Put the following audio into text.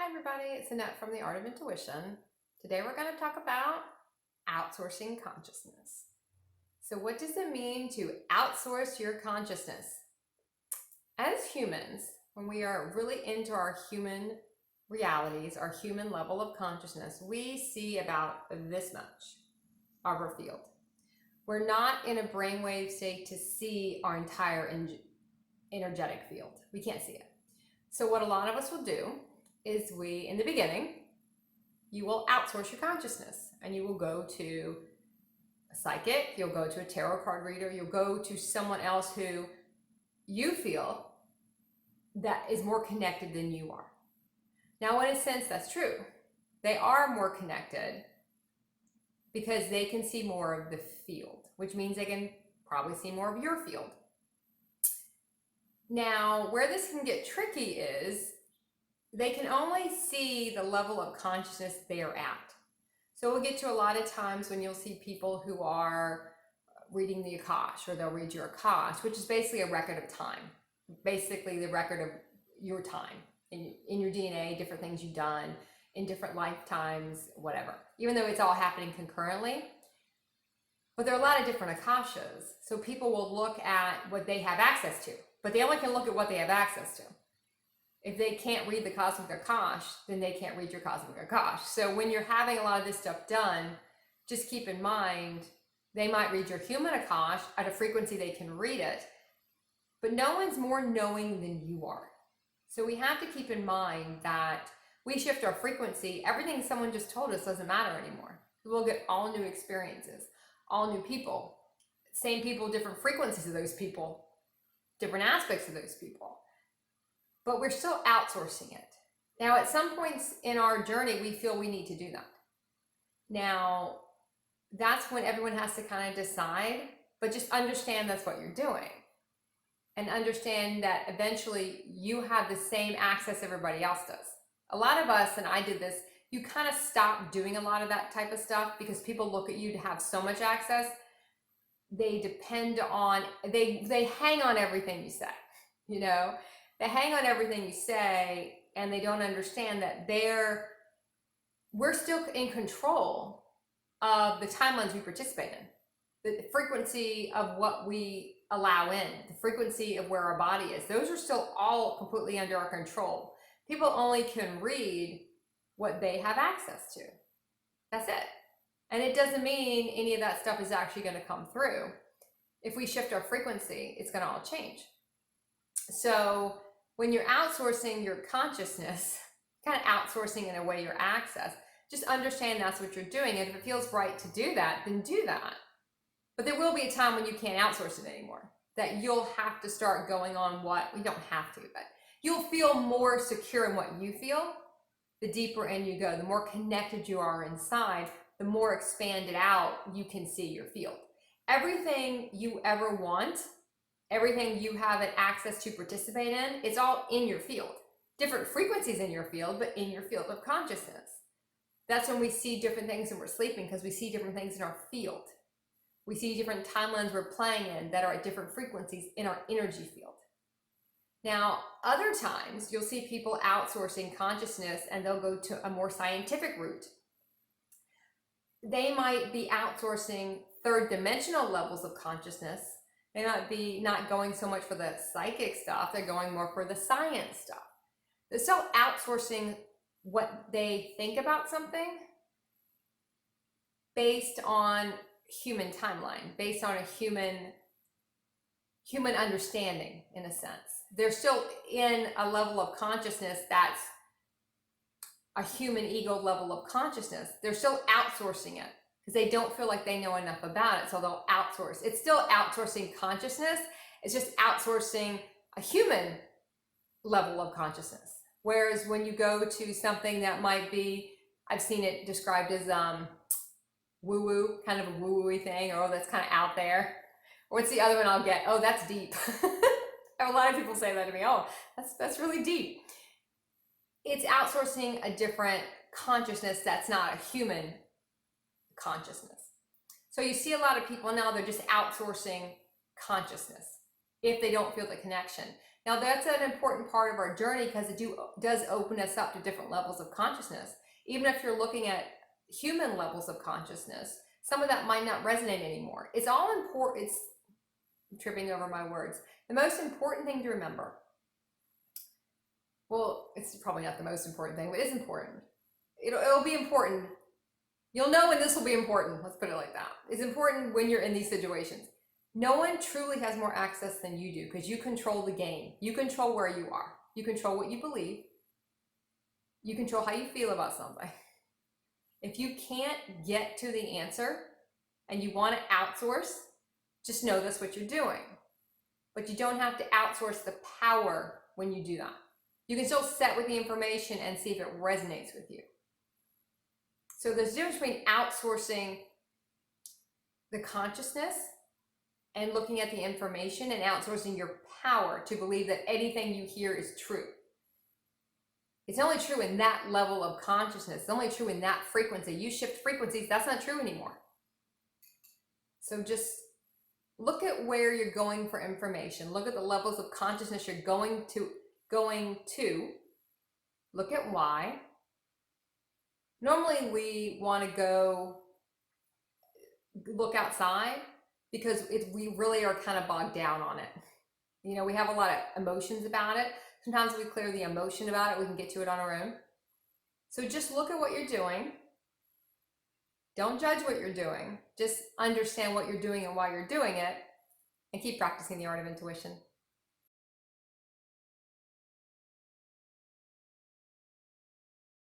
Hi everybody, it's Annette from the Art of Intuition. Today we're going to talk about outsourcing consciousness. So what does it mean to outsource your consciousness? As humans, when we are really into our human realities, our human level of consciousness, we see about this much of our field. We're not in a brainwave state to see our entire energetic field. We can't see it. So what a lot of us will do is in the beginning, you will outsource your consciousness and you will go to a psychic, you'll go to a tarot card reader, you'll go to someone else who you feel that is more connected than you are. Now, in a sense, that's true. They are more connected because they can see more of the field, which means they can probably see more of your field. Now, where this can get tricky is they can only see the level of consciousness they're at. So we'll get to a lot of times when you'll see people who are reading the Akash, or they'll read your Akash, which is basically a record of time, basically the record of your time in your DNA, different things you've done in different lifetimes, whatever, even though it's all happening concurrently. But there are a lot of different Akashas. So people will look at what they have access to, but they only can look at what they have access to. If they can't read the Cosmic Akash, then they can't read your Cosmic Akash. So when you're having a lot of this stuff done, just keep in mind, they might read your human Akash at a frequency they can read it, but no one's more knowing than you are. So we have to keep in mind that we shift our frequency. Everything someone just told us doesn't matter anymore. We'll get all new experiences, all new people, same people, different frequencies of those people, different aspects of those people. But we're still outsourcing it. Now, at some points in our journey, we feel we need to do that. Now, that's when everyone has to kind of decide, but just understand that's what you're doing. And understand that eventually you have the same access everybody else does. A lot of us, and I did this, you kind of stop doing a lot of that type of stuff because people look at you to have so much access. They depend on, they hang on everything you say, you know? They hang on everything you say, and they don't understand that we're still in control of the timelines we participate in, the frequency of what we allow in, the frequency of where our body is. Those are still all completely under our control. People only can read what they have access to. That's it. And it doesn't mean any of that stuff is actually going to come through. If we shift our frequency, it's going to all change. So when you're outsourcing your consciousness, kind of outsourcing in a way your access, just understand that's what you're doing. And if it feels right to do that, then do that. But there will be a time when you can't outsource it anymore, that you'll have to start going on you don't have to, but you'll feel more secure in what you feel. The deeper in you go, the more connected you are inside, the more expanded out you can see your field. Everything you ever want, everything you have an access to participate in, it's all in your field. Different frequencies in your field, but in your field of consciousness. That's when we see different things when we're sleeping, because we see different things in our field. We see different timelines we're playing in that are at different frequencies in our energy field. Now, other times you'll see people outsourcing consciousness and they'll go to a more scientific route. They might be outsourcing third dimensional levels of consciousness. They might be not going so much for the psychic stuff, they're going more for the science stuff. They're still outsourcing what they think about something based on human timeline, based on a human understanding, in a sense. They're still in a level of consciousness that's a human ego level of consciousness. They're still outsourcing it, because they don't feel like they know enough about it, so they'll outsource. It's still outsourcing consciousness. It's just outsourcing a human level of consciousness. Whereas when you go to something that might be, I've seen it described as woo-woo, kind of a woo-woo thing, or that's kind of out there. Or what's the other one I'll get? Oh, that's deep. A lot of people say that to me. Oh, that's really deep. It's outsourcing a different consciousness that's not a human consciousness. So you see a lot of people now, they're just outsourcing consciousness. if they don't feel the connection. Now, that's an important part of our journey because it does open us up to different levels of consciousness. Even if you're looking at human levels of consciousness, some of that might not resonate anymore. It's all important. I'm tripping over my words. The most important thing to remember, well, it's probably not the most important thing, but it's important. It'll be important. You'll know when this will be important. Let's put it like that. It's important when you're in these situations. No one truly has more access than you do because you control the game. You control where you are. You control what you believe. You control how you feel about something. If you can't get to the answer and you want to outsource, just know that's what you're doing. But you don't have to outsource the power when you do that. You can still sit with the information and see if it resonates with you. So there's a difference between outsourcing the consciousness and looking at the information and outsourcing your power to believe that anything you hear is true. It's only true in that level of consciousness. It's only true in that frequency. You shift frequencies, that's not true anymore. So just look at where you're going for information. Look at the levels of consciousness you're going to. Look at why. Normally we want to go look outside because we really are kind of bogged down on it. You know, we have a lot of emotions about it. Sometimes we clear the emotion about it, we can get to it on our own. So just look at what you're doing. Don't judge what you're doing. Just understand what you're doing and why you're doing it, and keep practicing the art of intuition.